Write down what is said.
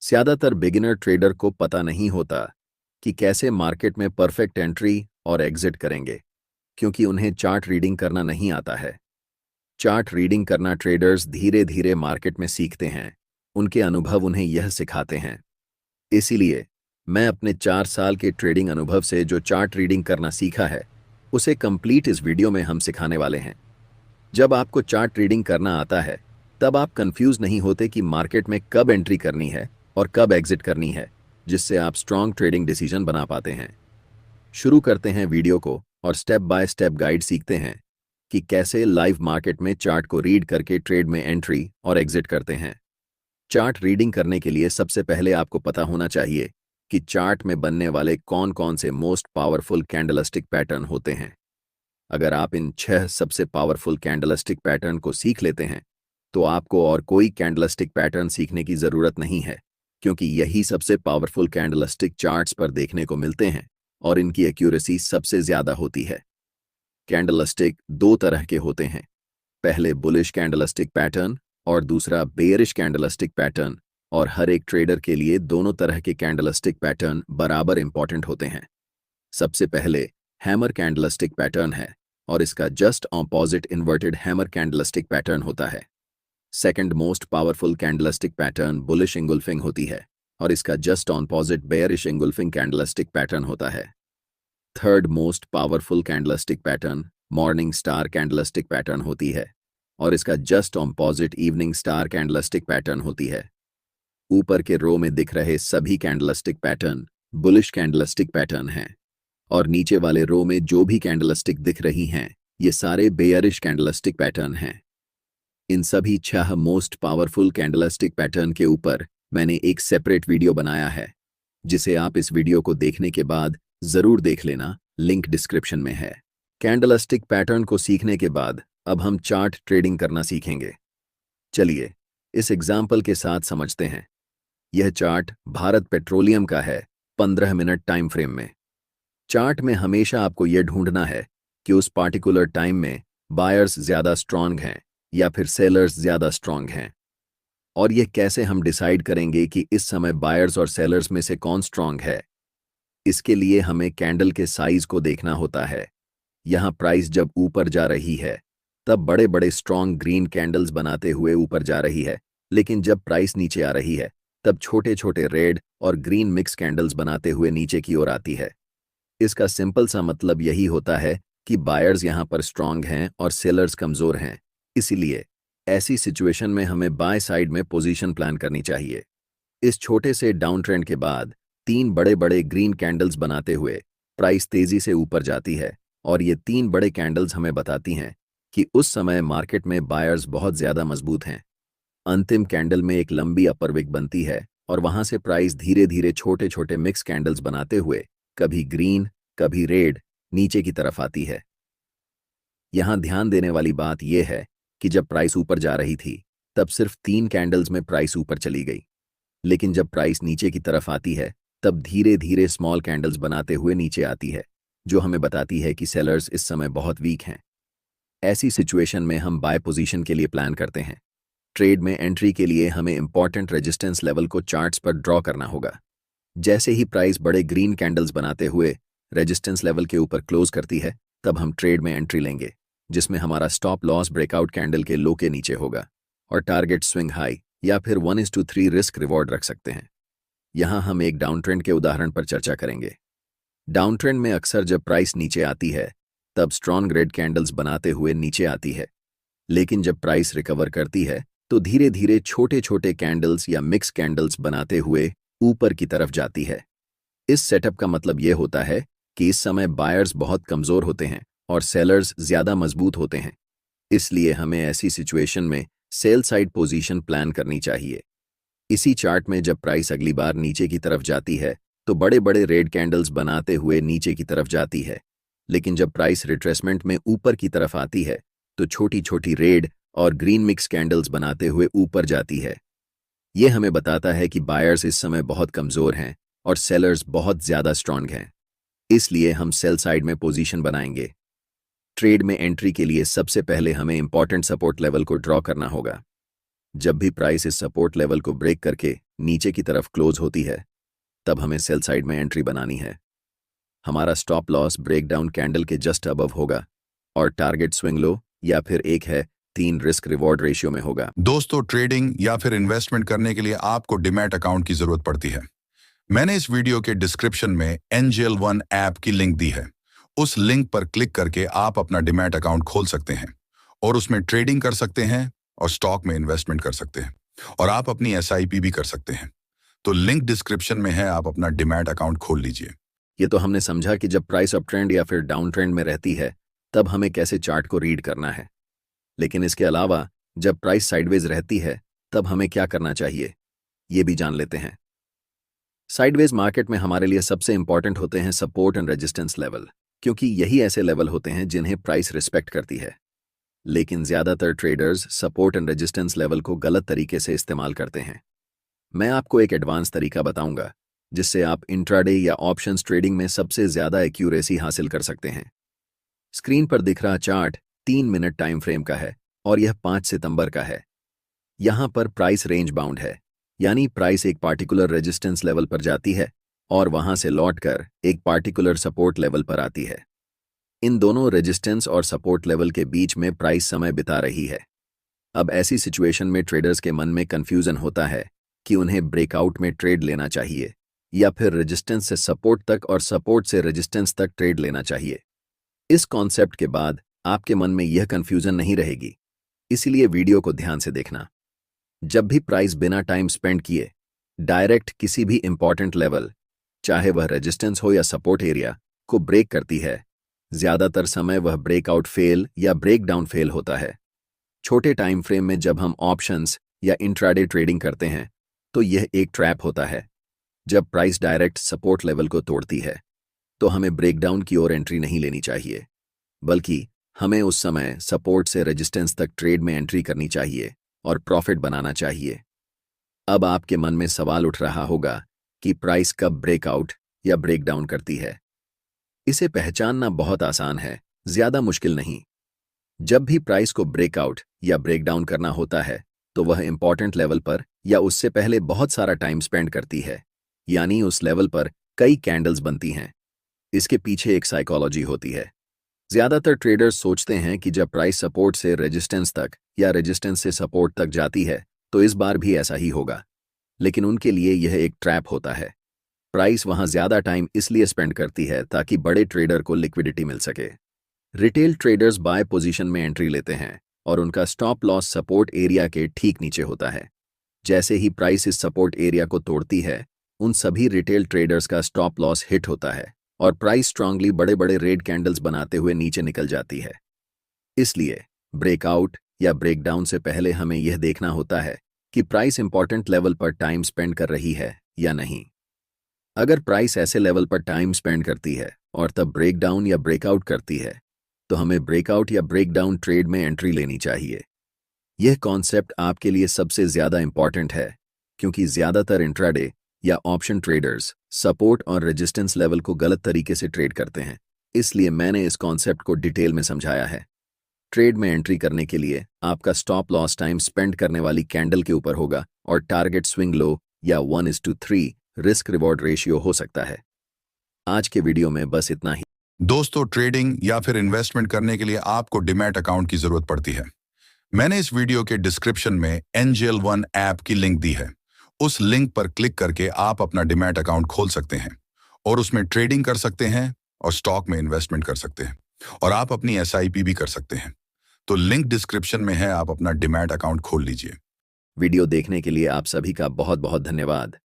ज्यादातर beginner trader को पता नहीं होता कि कैसे मार्केट में परफेक्ट एंट्री और एग्जिट करेंगे, क्योंकि उन्हें चार्ट रीडिंग करना नहीं आता है। चार्ट रीडिंग करना ट्रेडर्स धीरे धीरे मार्केट में सीखते हैं, उनके अनुभव उन्हें यह सिखाते हैं। इसीलिए मैं अपने 4 साल के ट्रेडिंग अनुभव से जो चार्ट रीडिंग करना सीखा है, उसे कंप्लीट इस वीडियो में हम सिखाने वाले हैं। जब आपको चार्ट रीडिंग करना आता है, तब आप कंफ्यूज नहीं होते कि मार्केट में कब एंट्री करनी है और कब एग्जिट करनी है, जिससे आप स्ट्रॉन्ग ट्रेडिंग डिसीजन बना पाते हैं। शुरू करते हैं वीडियो को और स्टेप बाय स्टेप गाइड सीखते हैं कि कैसे लाइव मार्केट में चार्ट को रीड करके ट्रेड में एंट्री और एग्जिट करते हैं। चार्ट रीडिंग करने के लिए सबसे पहले आपको पता होना चाहिए कि चार्ट में बनने वाले कौन कौन से मोस्ट पावरफुल कैंडलस्टिक पैटर्न होते हैं। अगर आप इन 6 सबसे पावरफुल कैंडलस्टिक पैटर्न को सीख लेते हैं, तो आपको और कोई कैंडलस्टिक पैटर्न सीखने की जरूरत नहीं है, क्योंकि यही सबसे पावरफुल कैंडलस्टिक चार्ट्स पर देखने को मिलते हैं और इनकी एक्यूरेसी सबसे ज्यादा होती है। कैंडलस्टिक 2 तरह के होते हैं, पहले बुलिश कैंडलस्टिक पैटर्न और दूसरा बेयरिश कैंडलस्टिक पैटर्न, और हर एक ट्रेडर के लिए दोनों तरह के कैंडलस्टिक पैटर्न बराबर इंपॉर्टेंट होते हैं। सबसे पहले हैमर कैंडलस्टिक पैटर्न है और इसका just opposite inverted hammer candlestick pattern होता है। Second most powerful candlestick pattern bullish engulfing होती है और इसका just opposite bearish engulfing candlestick pattern होता है। Third most powerful candlestick pattern morning star candlestick pattern होती है और इसका just opposite evening star candlestick pattern होती है। ऊपर के रो में दिख रहे सभी candlestick pattern bullish candlestick pattern हैं और नीचे वाले रो में जो भी कैंडलस्टिक दिख रही हैं, ये सारे बेयरिश कैंडलस्टिक पैटर्न हैं। इन सभी 6 मोस्ट पावरफुल कैंडलस्टिक पैटर्न के ऊपर मैंने एक सेपरेट वीडियो बनाया है, जिसे आप इस वीडियो को देखने के बाद जरूर देख लेना, लिंक डिस्क्रिप्शन में है। कैंडलस्टिक पैटर्न को सीखने के बाद अब हम चार्ट ट्रेडिंग करना सीखेंगे। चलिए इस एग्जाम्पल के साथ समझते हैं। यह चार्ट भारत पेट्रोलियम का है 15 मिनट टाइम फ्रेम में। चार्ट में हमेशा आपको यह ढूंढना है कि उस पार्टिकुलर टाइम में बायर्स ज्यादा स्ट्रांग हैं या फिर सेलर्स ज्यादा स्ट्रांग हैं। और यह कैसे हम डिसाइड करेंगे कि इस समय बायर्स और सेलर्स में से कौन स्ट्रांग है? इसके लिए हमें कैंडल के साइज को देखना होता है। यहां प्राइस जब ऊपर जा रही है, तब बड़े बड़े स्ट्रांग ग्रीन कैंडल्स बनाते हुए ऊपर जा रही है, लेकिन जब प्राइस नीचे आ रही है, तब छोटे छोटे रेड और ग्रीन मिक्स कैंडल्स बनाते हुए नीचे की ओर आती है। इसका सिंपल सा मतलब यही होता है कि बायर्स यहां पर स्ट्रांग हैं और सेलर्स कमजोर हैं। इसीलिए ऐसी सिचुएशन में हमें बाय साइड में पोजीशन प्लान करनी चाहिए। इस छोटे से डाउन ट्रेंड के बाद 3 बड़े बड़े ग्रीन कैंडल्स बनाते हुए प्राइस तेजी से ऊपर जाती है और ये 3 बड़े कैंडल्स हमें बताती हैं कि उस समय मार्केट में बायर्स बहुत ज्यादा मजबूत हैं। अंतिम कैंडल में एक लंबी अपर विक बनती है और वहां से प्राइस धीरे धीरे छोटे छोटे मिक्स कैंडल्स बनाते हुए कभी ग्रीन कभी रेड नीचे की तरफ आती है। यहां ध्यान देने वाली बात यह है कि जब प्राइस ऊपर जा रही थी, तब सिर्फ 3 कैंडल्स में प्राइस ऊपर चली गई, लेकिन जब प्राइस नीचे की तरफ आती है, तब धीरे धीरे स्मॉल कैंडल्स बनाते हुए नीचे आती है, जो हमें बताती है कि सेलर्स इस समय बहुत वीक हैं। ऐसी सिचुएशन में हम बाय पोजीशन के लिए प्लान करते हैं। ट्रेड में एंट्री के लिए हमें इंपॉर्टेंट रेजिस्टेंस लेवल को चार्ट्स पर ड्रॉ करना होगा। जैसे ही प्राइस बड़े ग्रीन कैंडल्स बनाते हुए रेजिस्टेंस लेवल के ऊपर क्लोज करती है, तब हम ट्रेड में एंट्री लेंगे, जिसमें हमारा स्टॉप लॉस ब्रेकआउट कैंडल के लो के नीचे होगा और टारगेट स्विंग हाई या फिर 1:3 रिस्क रिवॉर्ड रख सकते हैं। यहां हम एक डाउन ट्रेंड के उदाहरण पर चर्चा करेंगे। डाउन ट्रेंड में अक्सर जब प्राइस नीचे आती है, तब स्ट्रॉन्ग रेड कैंडल्स बनाते हुए नीचे आती है, लेकिन जब प्राइस रिकवर करती है, तो धीरे धीरे छोटे छोटे कैंडल्स या मिक्स कैंडल्स बनाते हुए ऊपर की तरफ जाती है। इस सेटअप का मतलब यह होता है कि इस समय बायर्स बहुत कमजोर होते हैं और सेलर्स ज्यादा मजबूत होते हैं। इसलिए हमें ऐसी सिचुएशन में सेल साइड पोजीशन प्लान करनी चाहिए। इसी चार्ट में जब प्राइस अगली बार नीचे की तरफ जाती है, तो बड़े बड़े रेड कैंडल्स बनाते हुए नीचे की तरफ जाती है, लेकिन जब प्राइस रिट्रेसमेंट में ऊपर की तरफ आती है, तो छोटी छोटी रेड और ग्रीन मिक्स कैंडल्स बनाते हुए ऊपर जाती है। यह हमें बताता है कि बायर्स इस समय बहुत कमजोर हैं और सेलर्स बहुत ज्यादा स्ट्रांग हैं। इसलिए हम सेल साइड में पोजीशन बनाएंगे। ट्रेड में एंट्री के लिए सबसे पहले हमें इंपॉर्टेंट सपोर्ट लेवल को ड्रॉ करना होगा। जब भी प्राइस इस सपोर्ट लेवल को ब्रेक करके नीचे की तरफ क्लोज होती है, तब हमें सेल साइड में एंट्री बनानी है। हमारा स्टॉप लॉस ब्रेकडाउन कैंडल के जस्ट अबव होगा और टारगेट स्विंग लो या फिर 1 है 3 रिस्क रिवॉर्ड रेशियो में होगा। दोस्तों, ट्रेडिंग या फिर इन्वेस्टमेंट करने के लिए आपको डिमैट अकाउंट की जरूरत पड़ती है। मैंने इस वीडियो के डिस्क्रिप्शन में एंजल वन ऐप की लिंक दी है। उस लिंक पर क्लिक करके आप अपना डिमैट अकाउंट खोल सकते हैं और उसमें ट्रेडिंग कर सकते हैं और स्टॉक में इन्वेस्टमेंट कर सकते हैं और आप अपनी एसआईपी भी कर सकते हैं। तो लिंक डिस्क्रिप्शन में है, आप अपना डिमैट अकाउंट खोल लीजिए। ये तो हमने समझा कि जब प्राइस अप ट्रेंड या फिर डाउन ट्रेंड में रहती है तब हमें कैसे चार्ट को रीड करना है, लेकिन इसके अलावा जब प्राइस साइडवेज रहती है तब हमें क्या करना चाहिए ये भी जान लेते हैं। साइडवेज मार्केट में हमारे लिए सबसे इंपॉर्टेंट होते हैं सपोर्ट एंड रेजिस्टेंस लेवल, क्योंकि यही ऐसे लेवल होते हैं जिन्हें प्राइस रिस्पेक्ट करती है। लेकिन ज्यादातर traders support and resistance level को गलत तरीके से इस्तेमाल करते हैं। मैं आपको एक एडवांस तरीका बताऊंगा जिससे आप इंट्राडे या ऑप्शंस ट्रेडिंग में सबसे ज्यादा एक्यूरेसी हासिल कर सकते हैं। स्क्रीन पर दिख रहा चार्ट 3 मिनट टाइम फ्रेम का है और यह 5 सितंबर का है। यहां पर प्राइस रेंज बाउंड है, यानी प्राइस एक पार्टिकुलर रेजिस्टेंस लेवल पर जाती है और वहां से लौटकर एक पार्टिकुलर सपोर्ट लेवल पर आती है। इन दोनों रेजिस्टेंस और सपोर्ट लेवल के बीच में प्राइस समय बिता रही है। अब ऐसी सिचुएशन में ट्रेडर्स के मन में कंफ्यूजन होता है कि उन्हें ब्रेकआउट में ट्रेड लेना चाहिए या फिर रेजिस्टेंस से सपोर्ट तक और सपोर्ट से रेजिस्टेंस तक ट्रेड लेना चाहिए। इस कॉन्सेप्ट के बाद आपके मन में यह कंफ्यूजन नहीं रहेगी, इसीलिए वीडियो को ध्यान से देखना। जब भी प्राइस बिना टाइम स्पेंड किए डायरेक्ट किसी भी इंपॉर्टेंट लेवल, चाहे वह रेजिस्टेंस हो या सपोर्ट एरिया, को ब्रेक करती है, ज्यादातर समय वह ब्रेकआउट फेल या ब्रेकडाउन फेल होता है। छोटे टाइम फ्रेम में जब हम ऑप्शंस या इंट्राडे ट्रेडिंग करते हैं तो यह एक ट्रैप होता है। जब प्राइस डायरेक्ट सपोर्ट लेवल को तोड़ती है तो हमें ब्रेकडाउन की ओर एंट्री नहीं लेनी चाहिए, बल्कि हमें उस समय सपोर्ट से रेजिस्टेंस तक ट्रेड में एंट्री करनी चाहिए और प्रॉफिट बनाना चाहिए। अब आपके मन में सवाल उठ रहा होगा कि प्राइस कब ब्रेकआउट या ब्रेकडाउन करती है। इसे पहचानना बहुत आसान है, ज्यादा मुश्किल नहीं। जब भी प्राइस को ब्रेकआउट या ब्रेकडाउन करना होता है तो वह इंपॉर्टेंट लेवल पर या उससे पहले बहुत सारा टाइम स्पेंड करती है, यानी उस लेवल पर कई कैंडल्स बनती हैं। इसके पीछे एक साइकोलॉजी होती है। ज्यादातर ट्रेडर्स सोचते हैं कि जब प्राइस सपोर्ट से रेजिस्टेंस तक या रेजिस्टेंस से सपोर्ट तक जाती है तो इस बार भी ऐसा ही होगा, लेकिन उनके लिए यह एक ट्रैप होता है। प्राइस वहां ज्यादा टाइम इसलिए स्पेंड करती है ताकि बड़े ट्रेडर को लिक्विडिटी मिल सके। रिटेल ट्रेडर्स बाय पोजीशन में एंट्री लेते हैं और उनका स्टॉप लॉस सपोर्ट एरिया के ठीक नीचे होता है। जैसे ही प्राइस इस सपोर्ट एरिया को तोड़ती है, उन सभी रिटेल ट्रेडर्स का स्टॉप लॉस हिट होता है और प्राइस स्ट्रांगली बड़े बड़े रेड कैंडल्स बनाते हुए नीचे निकल जाती है। इसलिए ब्रेकआउट या ब्रेकडाउन से पहले हमें यह देखना होता है कि प्राइस इंपॉर्टेंट लेवल पर टाइम स्पेंड कर रही है या नहीं। अगर प्राइस ऐसे लेवल पर टाइम स्पेंड करती है और तब ब्रेकडाउन या ब्रेकआउट करती है तो हमें ब्रेकआउट या ब्रेकडाउन ट्रेड में एंट्री लेनी चाहिए। यह कॉन्सेप्ट आपके लिए सबसे ज्यादा इंपॉर्टेंट है, क्योंकि ज्यादातर इंट्राडे या ऑप्शन ट्रेडर्स सपोर्ट और रेजिस्टेंस लेवल को गलत तरीके से ट्रेड करते हैं। इसलिए मैंने इस कॉन्सेप्ट को डिटेल में समझाया है। ट्रेड में एंट्री करने के लिए आपका स्टॉप लॉस टाइम स्पेंड करने वाली कैंडल के ऊपर होगा और टारगेट स्विंग लो या 1:3 रिस्क रिवॉर्ड रेशियो हो सकता है। आज के वीडियो में बस इतना ही। दोस्तों, ट्रेडिंग या फिर इन्वेस्टमेंट करने के लिए आपको डिमैट अकाउंट की जरूरत पड़ती है। मैंने इस वीडियो के डिस्क्रिप्शन में एंजल वन ऐप की लिंक दी है। उस लिंक पर क्लिक करके आप अपना डिमैट अकाउंट खोल सकते हैं और उसमें ट्रेडिंग कर सकते हैं और स्टॉक में इन्वेस्टमेंट कर सकते हैं और आप अपनी एसआईपी भी कर सकते हैं। तो लिंक डिस्क्रिप्शन में है, आप अपना डिमैट अकाउंट खोल लीजिए। वीडियो देखने के लिए आप सभी का बहुत बहुत धन्यवाद।